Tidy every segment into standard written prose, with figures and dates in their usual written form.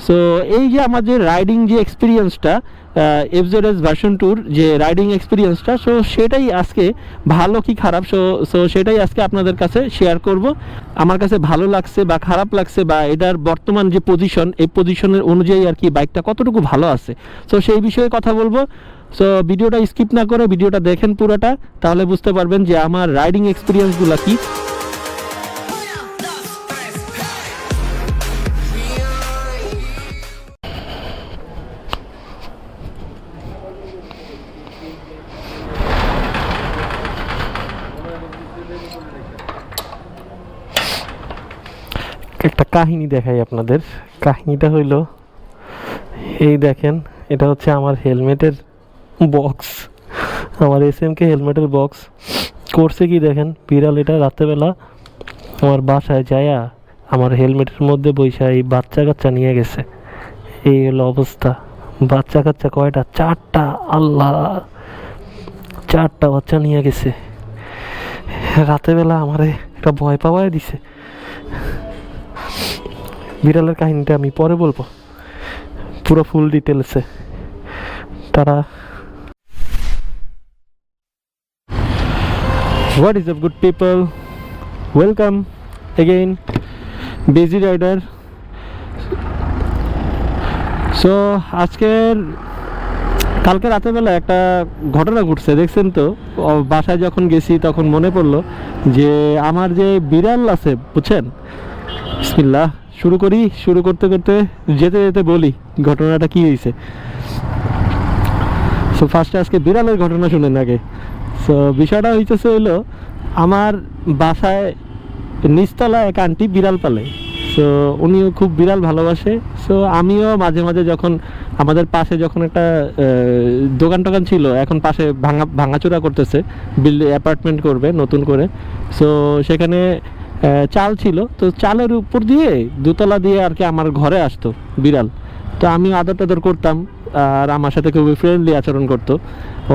So এই যে আমার যে রাইডিং যে এক্সপিরিয়েন্সটা এফজেডএস ভার্সন 2 যে রাইডিং এক্সপিরিয়েন্সটা, সো সেটাই আজকে ভালো কি খারাপ, সো সেটাই আজকে আপনাদের কাছে শেয়ার করব। আমার কাছে ভালো লাগছে বা খারাপ লাগছে, বা এটার বর্তমান যে পজিশন, এই পজিশনের অনুযায়ী আর কি বাইকটা কতটুকু ভালো আছে, সো সেই বিষয়ে কথা বলবো। সো ভিডিওটা স্কিপ না করে ভিডিওটা দেখেন পুরোটা, তাহলে বুঝতে পারবেন যে আমার রাইডিং এক্সপিরিয়েন্সগুলো কি। একটা কাহিনী দেখাই আপনাদের। কাহিনীটা হইল এই দেখেন, এটা হচ্ছে আমার হেলমেটের বক্স, আমার এসএমকে হেলমেটের বক্স। করছে কি দেখেন, বিড়াল এটা রাতেরবেলা আমার বাসায় যায়া আমার হেলমেটের মধ্যে বৈশা এই বাচ্চা কাচ্চা নিয়ে গেছে। এই হলো অবস্থা। বাচ্চা কাচ্চা কয়টা? 4টা। আল্লাহ, 4টা বাচ্চা নিয়ে গেছে রাতেরবেলা, আমারে একটা ভয় পাওয়াই দিছে। বিড়ালের কাহিনীটা আমি পরে বলবো, পুরো ফুল ডিটেলসে। তারা What is up good people, welcome again Busy Rider. So আজকের কালকে রাতেরবেলা একটা ঘটনা ঘটছে, দেখছেন তো। বাসায় যখন গেছি তখন মনে পড়লো যে আমার যে বিড়াল আছে, বুঝছেন। বিসমিল্লাহ, শুরু করি। শুরু করতে করতে যেতে যেতে বলি ঘটনাটা কি হয়েছে। সো ফার্স্টে আজকে বিড়ালের ঘটনা শুনেন আগে। সো বিষয়টা হইলো, আমার বাসায় নিচতলায় এক আন্টি বিড়াল পালে। সো উনিও খুব বিড়াল ভালোবাসে। সো আমিও মাঝে মাঝে যখন আমাদের পাশে যখন একটা দোকান টোকান ছিল, এখন পাশে ভাঙাচোরা করতেছে, অ্যাপার্টমেন্ট করবে নতুন করে। সো সেখানে চাল ছিল, তো চালের উপর দিয়ে দোতলা দিয়ে আর কি আমার ঘরে আসতো বিড়াল। তো আমি আদর টাদর করতাম, আর আমার সাথে খুবই ফ্রেন্ডলি আচরণ করতো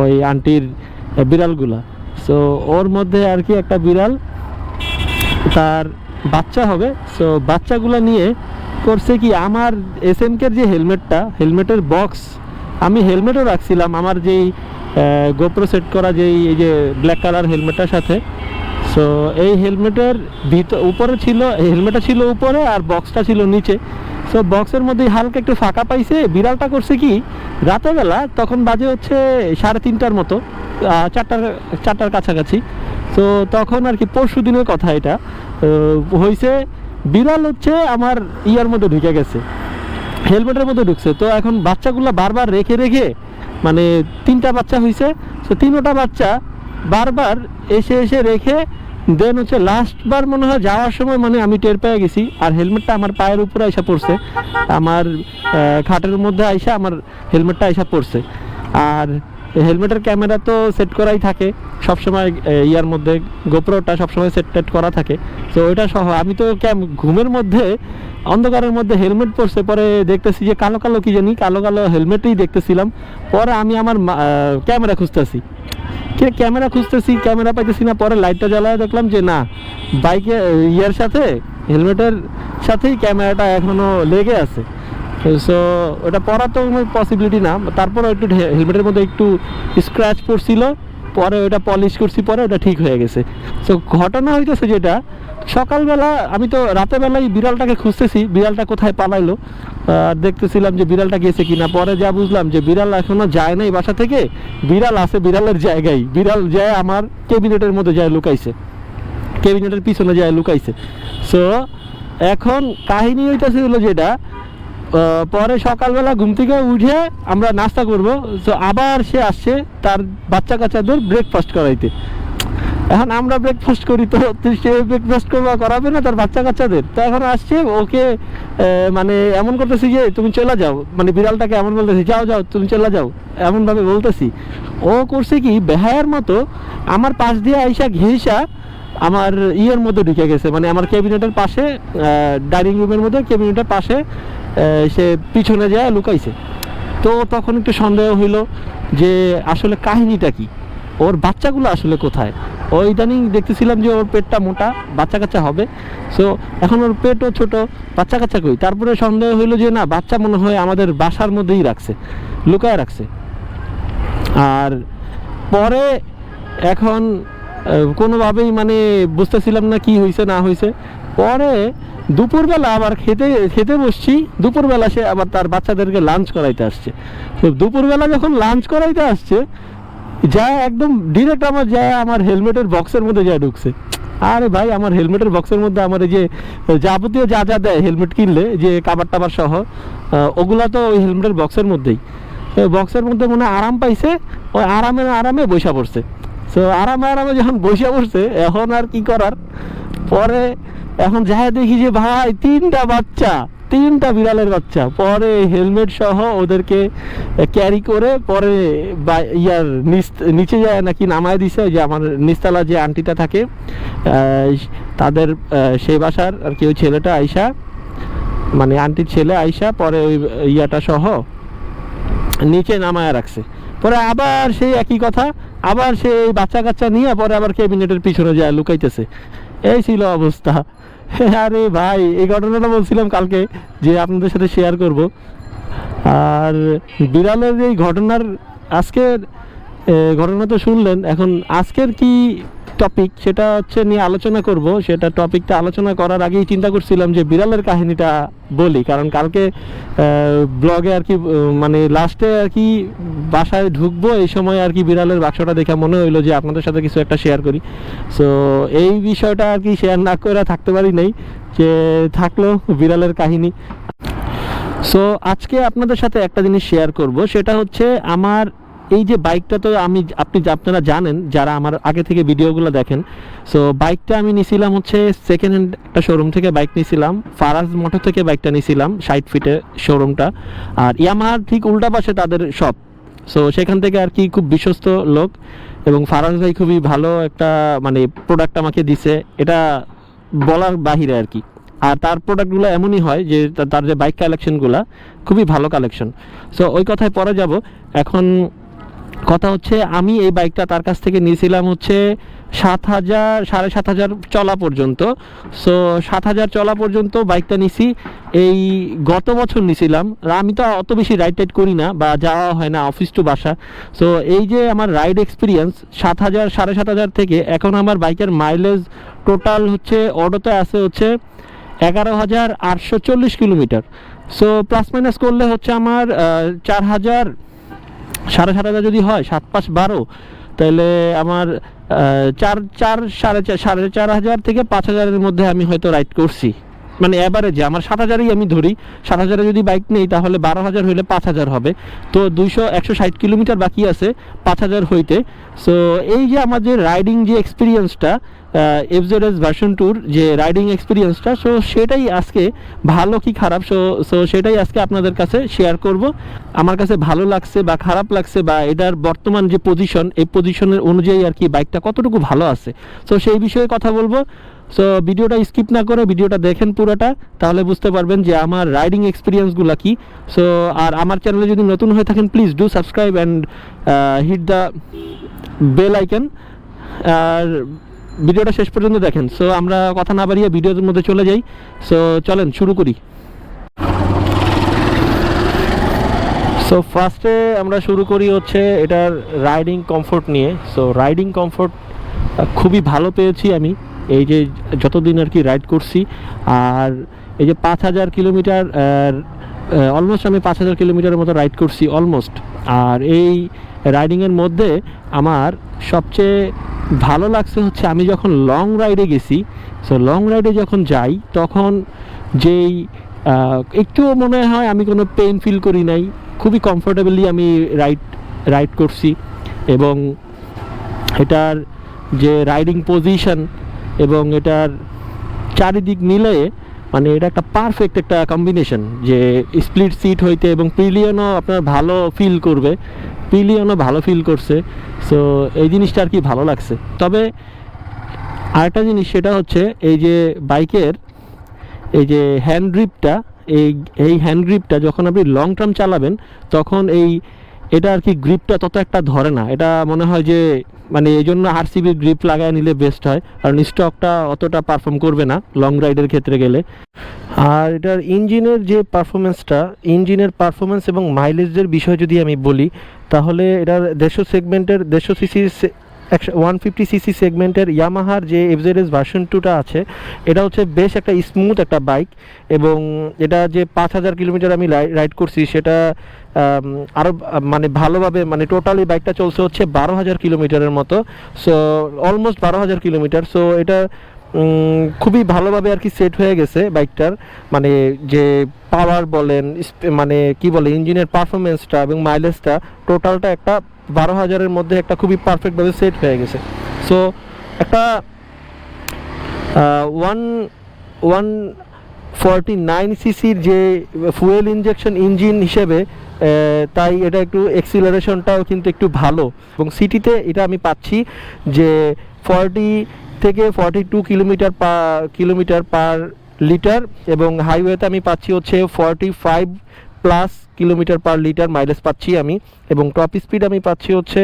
ওই আন্টির বিড়ালগুলা। সো ওর মধ্যে আর কি একটা বিড়াল, তার বাচ্চা হবে। সো বাচ্চাগুলো নিয়ে করছে কি, আমার এসএমকের যে হেলমেটের বক্স, আমি হেলমেটও রাখছিলাম আমার যেই গোপ্রো সেট করা যেই এই যে ব্ল্যাক কালার হেলমেটটার সাথে। সো এই হেলমেটের উপরে ছিল, হেলমেটটা ছিল উপরে আর বক্সটা ছিল নিচে। সো বক্সের মধ্যে হালকা একটু ফাঁকা পাইছে। বিড়ালটা করছে কি, রাতেরবেলা তখন বাজে হচ্ছে 3:30টার মতো, 4টার কাছাকাছি। তো তখন আর কি পরশু দিনের কথা এটা হয়েছে। বিড়াল হচ্ছে আমার ইয়ার মধ্যে ঢুকে গেছে, হেলমেটের মধ্যে ঢুকছে। তো এখন বাচ্চাগুলো বারবার রেখে রেখে, মানে 3টা বাচ্চা হয়েছে। তো 3টা বাচ্চা বারবার এসে এসে রেখে দেন হচ্ছে লাস্টবার মনে হয় যাওয়ার সময় মানে আমি টের পেয়ে গেছি, আর হেলমেটটা আমার পায়ের উপরে আইসা পড়ছে, আমার খাটের মধ্যে আইসা আমার হেলমেটটা আইসা পড়ছে। আর হেলমেটের ক্যামেরা তো সেট করাই থাকে সবসময়, ইয়ার মধ্যে গোপ্রোটা সবসময় সেট করা থাকে। তো ওইটা সহ আমি তো ঘুমের মধ্যে অন্ধকারের মধ্যে হেলমেট পরছে, পরে দেখতেছি যে কালো কালো কি জানি, কালো কালো হেলমেটই দেখতেছিলাম। পরে আমি আমার ক্যামেরা খুঁজতেছি, ক্যামেরা পাইতেছি না। পরে লাইটটা জ্বালায় দেখলাম যে না, বাইকে ইয়ার সাথে হেলমেটের সাথেই ক্যামেরাটা এখনো লেগে আছে। সো ওটা পরা তো কোনো পসিবিলিটি না। তারপরে একটু হেলমেটের মধ্যে একটু স্ক্র্যাচ পড়ছিল, পরে ওটা পলিশ করছি, পরে ওটা ঠিক হয়ে গেছে। সো ঘটনা হইতেছে যেটা, সকালবেলা আমি তো রাতেরবেলায় বিড়ালটাকে খুঁজতেছি, বিড়ালটা কোথায় পালাইলো দেখতেছিলাম যে বিড়ালটা গেছে কিনা। পরে যা বুঝলাম যে বিড়াল এখনো যায় নাই বাসা থেকে, বিড়াল আছে বিড়ালের জায়গায়, বিড়াল যায় আমার ক্যাবিনেটের মধ্যে যায় লুকাইছে, ক্যাবিনেটের পিছনে যায় লুকাইছে। সো এখন কাহিনী হইতেছে হলো যেটা, পরে সকালবেলা ঘুম থেকে উঠে আমরা নাস্তা করব, তো আবার সে আসছে তার বাচ্চা কাচ্চাদের ব্রেকফাস্ট করাইতে। এখন আমরা ব্রেকফাস্ট করি, তো সে ব্রেকফাস্ট করাবে না তার বাচ্চা কাচ্চাদের। তো এখন আসছে ওকে মানে এমন করতেছি যে তুমি চলে যাও, মানে বিড়ালটাকে এমন বলতেছি যাও যাও তুমি চলে যাও, এমনভাবে বলতেছি। ও করছে কি বেহায়ার মতো আমার পাশ দিয়ে আইসা ঘেঁষা আমার ইয়ের মধ্যে ঢুকে গেছে, মানে আমার ক্যাবিনেটের পাশে, ডাইনিং রুমের মধ্যে ক্যাবিনেটের পাশে সে পিছনে যায় লুকাইছে। তো তখন একটু সন্দেহ হইলো যে আসলে কাহিনীটা কি, ওর বাচ্চাগুলো আসলে কোথায়। ও ইদানিং দেখতেছিলাম যে ওর পেটটা মোটা, বাচ্চা কাচ্চা হবে। সো এখন ওর পেটও ছোট, বাচ্চা কাচ্চা কই। তারপরে সন্দেহ হইলো যে না, বাচ্চা মনে হয় আমাদের বাসার মধ্যেই রাখছে, লুকায় রাখছে। আর পরে এখন কোনোভাবেই মানে বুঝতেছিলাম না কি হয়েছে না হয়েছে। পরে দুপুরবেলা আবার খেতে বসছি, দুপুরবেলা সে আবার তার বাচ্চাদেরকে লাঞ্চ করাইতে আসছে। তো দুপুরবেলা যখন লাঞ্চ করাইতে আসছে, যা একদম ডিরেক্ট আমার হেলমেটের বক্সের মধ্যে যা ঢুকছে। আরে ভাই, আমার হেলমেটের বক্সের মধ্যে আমার এই যে যাবতীয় যা যা দেয় হেলমেট কিনলে, যে কাবার টাবার সহ, ওগুলা তো ওই হেলমেটের বক্সের মধ্যেই। বক্সের মধ্যে মনে আরাম পাইছে, ওই আরামে বসে পড়ছে। সো আরামে যখন বসে পড়ছে, এখন আর কি করার। পরে এখন যাই দেখি যে ভাই, তিনটা বিড়ালের বাচ্চা। পরে হেলমেট সহ ওদেরকে ক্যারি করে পরে নিচে যায় নাকি নামায় দিছে। যে আমার নিচতলা যে আন্টিটা থাকে তাদের সেই বাসার আর কি, ওই ছেলেটা আইসা, মানে আন্টির ছেলে আইসা পরে ওই ইয়াটা সহ নিচে নামায় রাখছে। পরে আবার সেই একই কথা, আবার সেই বাচ্চা কাচ্চা নিয়ে পরে আবার ক্যাবিনেটের পিছনে যায় লুকাইতেছে। এই ছিল অবস্থা। আরে ভাই, এই ঘটনাটা বলছিলাম কালকে যে আপনাদের সাথে শেয়ার করব। আর বিড়ালের এই ঘটনার আজকের ঘটনা তো শুনলেন। এখন আজকের কি টপিক সেটা হচ্ছে নিয়ে আলোচনা করব। সেটা টপিকটা আলোচনা করার আগেই চিন্তা করছিলাম যে বিড়ালের কাহিনীটা বলি, কারণ কালকে ব্লগে আর কি, মানে লাস্টে আর কি বাসায় ঢুকবো এই সময় আর কি বিড়ালের বাক্সটা দেখে মনে হইলো যে আপনাদের সাথে কিছু একটা শেয়ার করি। সো এই বিষয়টা আর কি শেয়ার না করে থাকতে পারি নাই, যে থাকলো বিড়ালের কাহিনী। সো আজকে আপনাদের সাথে একটা জিনিস শেয়ার করব, সেটা হচ্ছে আমার এই যে বাইকটা। তো আপনারা জানেন যারা আমার আগে থেকে ভিডিওগুলো দেখেন। সো বাইকটা আমি নিয়েছিলাম হচ্ছে সেকেন্ড হ্যান্ড একটা শোরুম থেকে বাইক নিয়েছিলাম, ফারাজ মোটর থেকে বাইকটা নিয়েছিলাম, 60 ফিটের শোরুমটা। আর ইয়ামাহার ঠিক উল্টা পাশে তাদের শপ। সো সেখান থেকে আর কি খুব বিশ্বস্ত লোক, এবং ফারাজ ভাই খুবই ভালো একটা মানে প্রোডাক্ট আমাকে দিছে, এটা বলার বাহিরে আর কি। আর তার প্রোডাক্টগুলো এমনই হয় যে তার যে বাইক কালেকশনগুলো খুবই ভালো কালেকশন। সো ওই কথায় পরে যাব। এখন কথা হচ্ছে, আমি এই বাইকটা তার কাছ থেকে নিয়েছিলাম হচ্ছে 7,000 চলা পর্যন্ত। সো 7,000 চলা পর্যন্ত বাইকটা নিছি, এই গত বছর নিছিলাম। আমি তো অত বেশি রাইড করি না বা যাওয়া হয় না অফিস টু বাসা। সো এই যে আমার রাইড এক্সপিরিয়েন্স 7,000 থেকে এখন আমার বাইকের মাইলেজ টোটাল হচ্ছে অটোতে আছে হচ্ছে 11,840 কিলোমিটার। সো প্লাস মাইনাস করলে হচ্ছে আমার 7,500 যদি হয়, 7-5-12, তাহলে আমার 4,500 থেকে 5,000-এর মধ্যে আমি হয়তো রাইড করছি। মানে অ্যাভারেজে আমার 7,000ই আমি ধরি। 7,000-এ যদি বাইক নেই তাহলে 12,000 হইলে 5,000 হবে। তো 160 কিলোমিটার বাকি আছে 5,000 হইতে। সো এই যে আমাদের রাইডিং যে এক্সপিরিয়েন্সটা, এফজেডএস ভার্সন 2 যে রাইডিং এক্সপিরিয়েন্সটা, সো সেটাই আজকে ভালো কি খারাপ, সো সেটাই আজকে আপনাদের কাছে শেয়ার করব। আমার কাছে ভালো লাগছে বা খারাপ লাগছে, বা এটার বর্তমান যে পজিশন, এই পজিশনের অনুযায়ী আর কি বাইকটা কতটুকু ভালো আছে, সো সেই বিষয়ে কথা বলবো। সো ভিডিওটা স্কিপ না করে ভিডিওটা দেখেন পুরোটা, তাহলে বুঝতে পারবেন যে আমার রাইডিং এক্সপিরিয়েন্সগুলো কি। সো আর আমার চ্যানেলে যদি নতুন হয়ে থাকেন, please do subscribe and hit the bell icon. আর ভিডিওটা শেষ পর্যন্ত দেখেন। সো আমরা কথা না বাড়িয়ে ভিডিওর মধ্যে চলে যাই। সো চলেন শুরু করি। সো ফার্স্টে আমরা শুরু করি হচ্ছে এটার রাইডিং কমফোর্ট নিয়ে। সো রাইডিং কমফোর্ট খুবই ভালো পেয়েছি আমি এই যে যতদিন আর কি রাইড করছি। আর এই যে 5,000 কিলোমিটার, অলমোস্ট আমি 5,000 কিলোমিটারের মতো রাইড করছি অলমোস্ট। আর এই রাইডিংয়ের মধ্যে আমার সবচেয়ে ভালো লাগছে হচ্ছে আমি যখন লং রাইডে গেছি। সো লং রাইডে যখন যাই তখন যেই একটুও মনে হয় আমি কোনো পেইন ফিল করি নাই, খুবই কমফোর্টেবলি আমি রাইড করছি। এবং এটার যে রাইডিং পজিশন এবং এটার চারিদিক মিলে মানে এটা একটা পারফেক্ট একটা কম্বিনেশন, যে স্প্লিট সিট হইতে এবং পিলিয়নও আপনার ভালো ফিল করবে, পিলিয়নও ভালো ফিল করছে। সো এই জিনিসটা আর কি ভালো লাগছে। তবে আরেকটা জিনিস সেটা হচ্ছে এই যে বাইকের এই যে হ্যান্ড গ্রিপটা, এই হ্যান্ড গ্রিপটা যখন আপনি লং টার্ম চালাবেন তখন এই এটা আর কি গ্রিপটা তত একটা ধরে না, এটা মনে হয় যে মানে এই জন্য আরসিবি গ্রিপ লাগায় নিলে বেস্ট হয়, কারণ স্টকটা অতটা পারফর্ম করবে না লং রাইডের ক্ষেত্রে গেলে। আর এটার ইঞ্জিনের যে পারফরমেন্সটা, ইঞ্জিনের পারফরমেন্স এবং মাইলেজের বিষয় যদি আমি বলি, তাহলে এটার 150 সিসি 150 সিসি সেগমেন্টের ইয়ামাহার যে এফজেডএস ভার্সন 2টা আছে, এটা হচ্ছে বেশ একটা স্মুথ একটা বাইক। এবং এটা যে 5000 কিলোমিটার আমি রাইড করছি, সেটা আরও মানে ভালোভাবে, মানে টোটালি বাইকটা চলছে হচ্ছে 12000 কিলোমিটারের মতো, সো অলমোস্ট 12000 কিলোমিটার। সো এটা খুবই ভালোভাবে আর কি সেট হয়ে গেছে বাইকটার, মানে যে পাওয়ার বলেন, মানে কি বলে, ইঞ্জিনের পারফরমেন্সটা এবং মাইলেজটা, টোটালটা একটা 12000-এর মধ্যে একটা খুবই পারফেক্টভাবে সেট হয়ে গেছে। সো একটা 149 সিসির যে ফুয়েল ইনজেকশন ইঞ্জিন হিসেবে, তাই এটা একটু এক্সিলারেশনটাও কিন্তু একটু ভালো। এবং সিটিতে এটা আমি পাচ্ছি যে 40 থেকে 42 কিলোমিটার পার লিটার, এবং হাইওয়েতে আমি পাচ্ছি হচ্ছে 45 plus kilometre per litre mileage পাচ্ছি আমি। এবং টপ স্পিড আমি পাচ্ছি হচ্ছে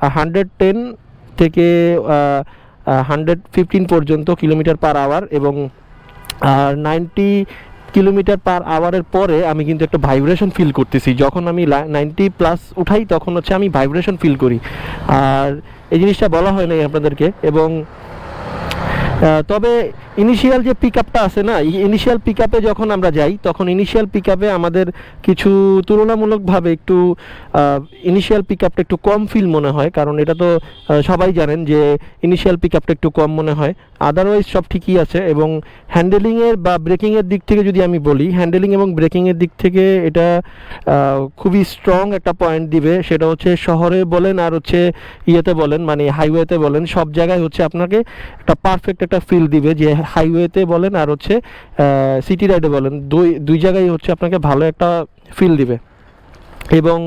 110 থেকে 115 পর্যন্ত কিলোমিটার পার আওয়ার। এবং 90 কিলোমিটার পার আওয়ারের পরে আমি কিন্তু একটা ভাইব্রেশন ফিল করতেছি, যখন আমি 90 প্লাস উঠাই তখন হচ্ছে আমি ভাইব্রেশন ফিল করি। আর এই জিনিসটা বলা হয় নাই আপনাদেরকে। এবং তবে ইনিশিয়াল যে পিক আপটা আছে না, ইনিশিয়াল পিক আপে যখন আমরা যাই, তখন ইনিশিয়াল পিক আপে আমাদের কিছু তুলনামূলকভাবে একটু ইনিশিয়াল পিক আপটা একটু কম ফিল মনে হয়, কারণ এটা তো সবাই জানেন যে ইনিশিয়াল পিক আপটা একটু কম মনে হয়। আদারওয়াইজ সব ঠিকই আছে। এবং হ্যান্ডেলিংয়ের বা ব্রেকিংয়ের দিক থেকে যদি আমি বলি, হ্যান্ডেলিং এবং ব্রেকিংয়ের দিক থেকে এটা খুবই স্ট্রং একটা পয়েন্ট দিবে। সেটা হচ্ছে শহরে বলেন আর হচ্ছে ইয়েতে বলেন, মানে হাইওয়েতে বলেন, সব জায়গায় হচ্ছে আপনাকে একটা পারফেক্ট একটা ফিল দিবে। যে হাইওয়েতে বলেন আর হচ্ছে সিটি রাইডে বলেন, দুই জায়গায় হচ্ছে আপনাকে ভালো একটা ফিল দিবে। এবং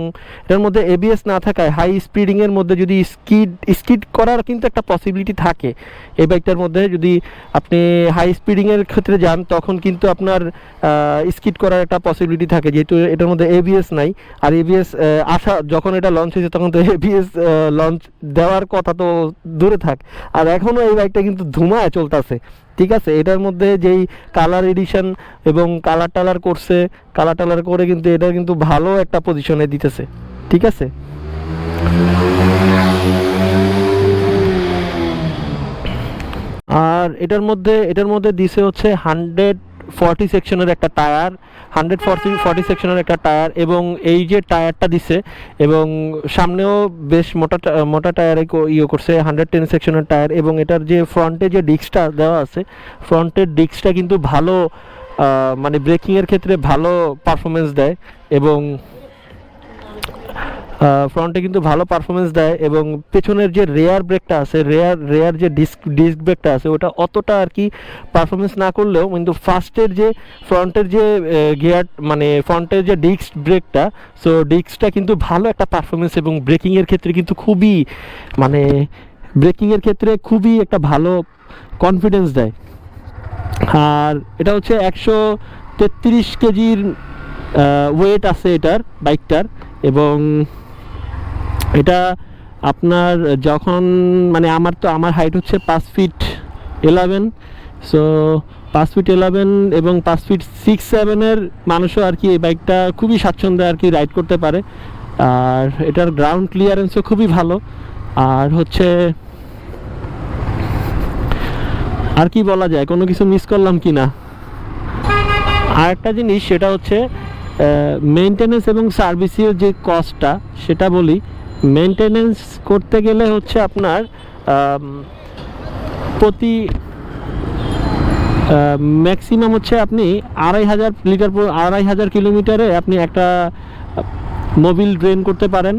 এটার মধ্যে এবিএস না থাকায় হাই স্পিডিংয়ের মধ্যে যদি স্কিড করার কিন্তু একটা পসিবিলিটি থাকে এই বাইকটার মধ্যে। যদি আপনি হাই স্পিডিংয়ের ক্ষেত্রে যান, তখন কিন্তু আপনার স্কিড করার একটা পসিবিলিটি থাকে, যেহেতু এটার মধ্যে এবিএস নাই। আর এবিএস যখন এটা লঞ্চ হয়েছে তখন তো এবিএস লঞ্চ দেওয়ার কথা তো দূরে থাক, আর এখনও এই বাইকটা কিন্তু ধুমায় চলতেছে। ঠিক আছে, এটার মধ্যে যেই কালার এডিশন এবং কালার টালার করছে, কালার টালার করে কিন্তু এটা কিন্তু ভালো একটা পজিশনে দিতেছে। ঠিক আছে, আর এটার মধ্যে দিছে হচ্ছে 140 সেকশনের একটা টায়ার, 140 সেকশনের একটা টায়ার। এবং এই যে টায়ারটা দিছে, এবং সামনেও বেশ মোটা টায়ারে ইয়ে করছে, 110 সেকশনের টায়ার। এবং এটার যে ফ্রন্টে যে ডিস্কটা দেওয়া আছে, ফ্রন্টের ডিস্কটা কিন্তু ভালো, মানে ব্রেকিংয়ের ক্ষেত্রে ভালো পারফরমেন্স দেয়। এবং ফ্রন্টে কিন্তু ভালো পারফরমেন্স দেয়। এবং পেছনের যে রেয়ার ব্রেকটা আছে, রেয়ার যে ডিস্ক ব্রেকটা আছে, ওটা অতটা আর কি পারফরমেন্স না করলেও কিন্তু ফ্রন্টের যে গিয়ার, মানে ফ্রন্টের যে ডিস্ক ব্রেকটা, সো ডিস্কটা কিন্তু ভালো একটা পারফরমেন্স এবং ব্রেকিংয়ের ক্ষেত্রে কিন্তু খুবই একটা ভালো কনফিডেন্স দেয়। আর এটা হচ্ছে 133 কেজির ওয়েট আছে এটার, বাইকটার। এবং এটা আপনার যখন, মানে আমার হাইট হচ্ছে 5 ফিট 11, সো 5 ফিট 11 এবং 5 ফিট 6-7-এর মানুষও আর কি এই বাইকটা খুবই স্বাচ্ছন্দ্যে আর কি রাইড করতে পারে। আর এটার গ্রাউন্ড ক্লিয়ারেন্সও খুবই ভালো। আর হচ্ছে আর কি বলা যায়, কোনো কিছু মিস করলাম কি না? আর একটা জিনিস, সেটা হচ্ছে মেনটেনেন্স এবং সার্ভিসের যে কস্টটা, সেটা বলি। মেনটেনেন্স করতে গেলে হচ্ছে আপনার প্রতি ম্যাক্সিমাম হচ্ছে আপনি 2500 কিলোমিটারে আপনি একটা মোবিল ড্রেন করতে পারেন।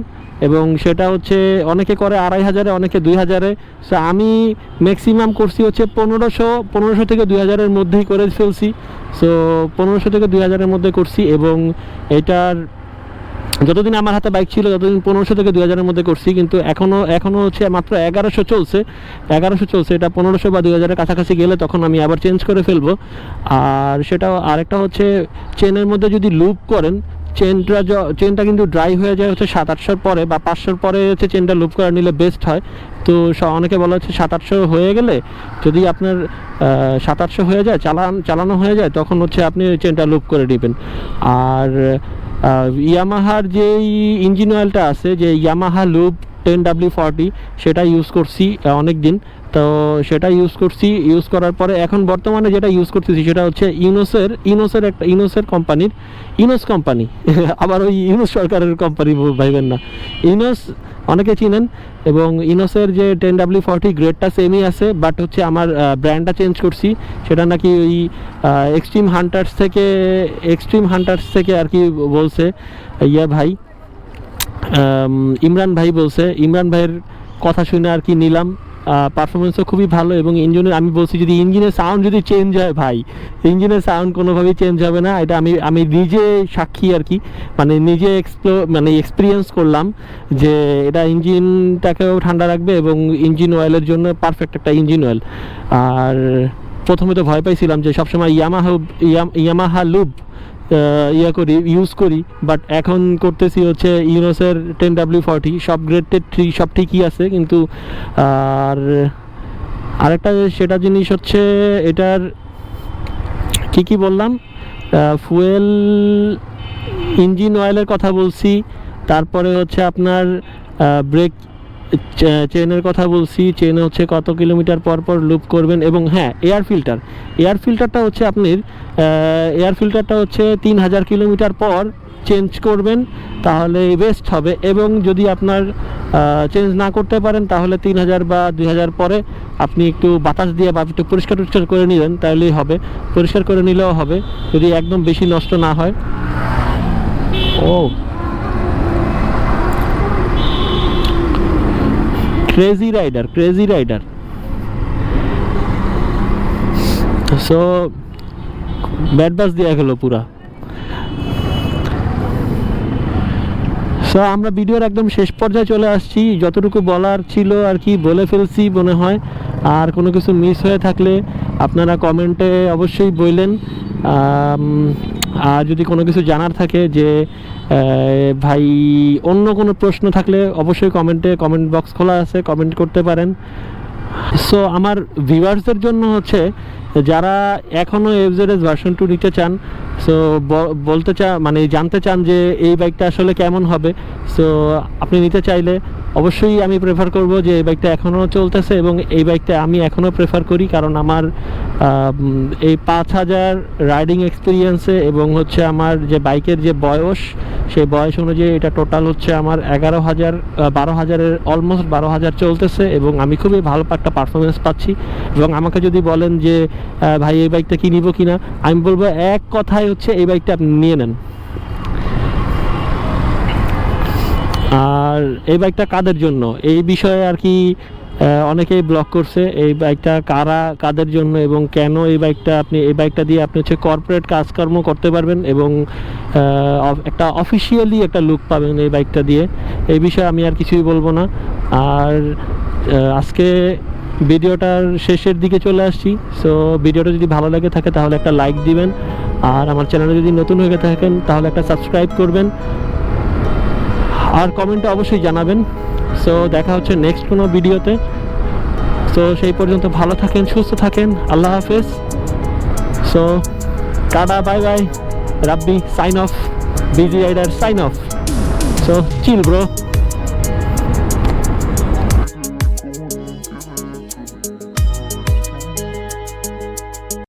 এবং সেটা হচ্ছে অনেকে করে 2500-এ, অনেকে 2000-এ। সো আমি ম্যাক্সিমাম করছি হচ্ছে 1500 থেকে 2000-এর মধ্যেই করে ফেলছি। সো 1500 থেকে 2000-এর মধ্যে করছি। এবং এটার যতদিন আমার হাতে বাইক ছিল ততদিন 1500 থেকে 2000-এর মধ্যে করছি। কিন্তু এখনও হচ্ছে মাত্র 1100 চলছে। এটা 1500 বা 2000-এর কাছাকাছি গেলে তখন আমি আবার চেঞ্জ করে ফেলবো। আর সেটা আরেকটা হচ্ছে, চেনের মধ্যে যদি লুপ করেন, চেনটা কিন্তু ড্রাই হয়ে যায় হচ্ছে 700-800 পরে বা 500 পরে হচ্ছে চেনটা লুপ করে নিলে বেস্ট হয়। তো অনেকে বলা হচ্ছে 700-800 হয়ে গেলে, যদি আপনার 700-800 হয়ে যায়, চালানো হয়ে যায়, তখন হচ্ছে আপনি চেনটা লুপ করে নেবেন। আর ইয়ামাহার যেই ইঞ্জিন অয়েলটা আছে, যে ইয়ামাহা লুপ 10W40, সেটা ইউজ করছি অনেক দিন। তো সেটা ইউজ করার পরে এখন বর্তমানে যেটা ইউজ করতেছি সেটা হচ্ছে ইনোসের কোম্পানির ইনোস কোম্পানি আবার ওই ইনোস সরকারের কোম্পানি ভাইবেন না, ইনোস অনেকে চিনেন। এবং ইনোসের যে 10W40 গ্রেডটা সেমই আছে, বাট হচ্ছে আমার ব্র্যান্ডটা চেঞ্জ করছি। সেটা নাকি ওই এক্সট্রিম হান্টার্স থেকে আর কি বলছে ভাই, ইমরান ভাই বলছে। ইমরান ভাইয়ের কথা শুনে আর কি নিলাম। পারফরমেন্সও খুবই ভালো, এবং ইঞ্জিনের আমি বলছি যদি ইঞ্জিনের সাউন্ড যদি চেঞ্জ হয় ভাই, ইঞ্জিনের সাউন্ড কোনোভাবেই চেঞ্জ হবে না। এটা আমি নিজে সাক্ষী আর কি, মানে নিজে এক্সপিরিয়েন্স করলাম যে এটা ইঞ্জিনটাকেও ঠান্ডা রাখবে এবং ইঞ্জিন অয়েলের জন্য পারফেক্ট একটা ইঞ্জিন অয়েল। আর প্রথমে তো ভয় পাইছিলাম যে সবসময় ইয়ামাহা লুপ ইউজ করি, বাট এখন করতেছি হচ্ছে ইনোসের 10W40। সব গ্রেডেড সব ঠিকই আছে, কিন্তু আরেকটা সেটা জিনিস হচ্ছে এটার কি বললাম, ফুয়েল, ইঞ্জিন অয়েলের কথা বলছি, তারপরে হচ্ছে আপনার ব্রেক চেনের কথা বলছি। চেন হচ্ছে কত কিলোমিটার পর লুপ করবেন, এবং হ্যাঁ এয়ার ফিল্টারটা হচ্ছে আপনার 3000 কিলোমিটার পর চেঞ্জ করবেন, তাহলে বেস্ট হবে। এবং যদি আপনার চেঞ্জ না করতে পারেন, তাহলে 3000 বা 2000 পরে আপনি একটু বাতাস দিয়ে বা একটু পরিষ্কার করে নিলেন, তাহলেই হবে। পরিষ্কার করে নিলেও হবে, যদি একদম বেশি নষ্ট না হয়। Crazy rider. সো ব্যাড বাস দেওয়া গেল পুরা। সো আমরা ভিডিওর একদম শেষ পর্যায়ে চলে আসছি। যতটুকু বলার ছিল আর কি বলে ফেলছি মনে হয়। আর কোনো কিছু মিস হয়ে থাকলে আপনারা কমেন্টে অবশ্যই বললেন। আর যদি কোনো কিছু জানার থাকে, যে ভাই অন্য কোনো প্রশ্ন থাকলে অবশ্যই কমেন্ট বক্স খোলা আছে, কমেন্ট করতে পারেন। সো আমার ভিউয়ার্সদের জন্য হচ্ছে, যারা এখনও এফজেডএস ভার্সন 2 নিতে চান, সো জানতে চান যে এই বাইকটা আসলে কেমন হবে, সো আপনি নিতে চাইলে অবশ্যই আমি প্রেফার করব যে এই বাইকটা এখনও চলতেছে, এবং এই বাইকটা আমি এখনও প্রেফার করি, কারণ আমার এই 5000 রাইডিং এক্সপিরিয়েন্সে এবং হচ্ছে আমার যে বাইকের যে বয়স, সেই বয়স অনুযায়ী এটা টোটাল হচ্ছে আমার 12,000-এর অলমোস্ট 12,000 চলতেছে, এবং আমি খুবই ভালো একটা পারফরমেন্স পাচ্ছি। এবং আমাকে যদি বলেন যে ভাই এই বাইকটা কি নিব কিনা, আমি বলবো এক কথাই হচ্ছে এই বাইকটা আপনি নিয়ে নেন। আর এই বাইকটা কাদের জন্য, এই বিষয়ে আর কি অনেকেই ব্লগ করছে, এই বাইকটা কাদের জন্য এবং কেন এই বাইকটা দিয়ে আপনি হচ্ছে কর্পোরেট কাজকর্ম করতে পারবেন, এবং একটা অফিসিয়ালি একটা লুক পাবেন এই বাইকটা দিয়ে। এই বিষয়ে আমি আর কিছুই বলবো না। আর আজকে ভিডিওটার শেষের দিকে চলে আসছি। সো ভিডিওটা যদি ভালো লাগে থাকে তাহলে একটা লাইক দিবেন, আর আমার চ্যানেলে যদি নতুন হয়ে থাকেন তাহলে একটা সাবস্ক্রাইব করবেন, আর কমেন্টে অবশ্যই জানাবেন। সো দেখা হচ্ছে নেক্সট কোনো ভিডিওতে। সো সেই পর্যন্ত ভালো থাকেন, সুস্থ থাকেন, আল্লাহ হাফেজ। So tata, bye bye, Rabbi sign off, busy rider sign off. So chill bro.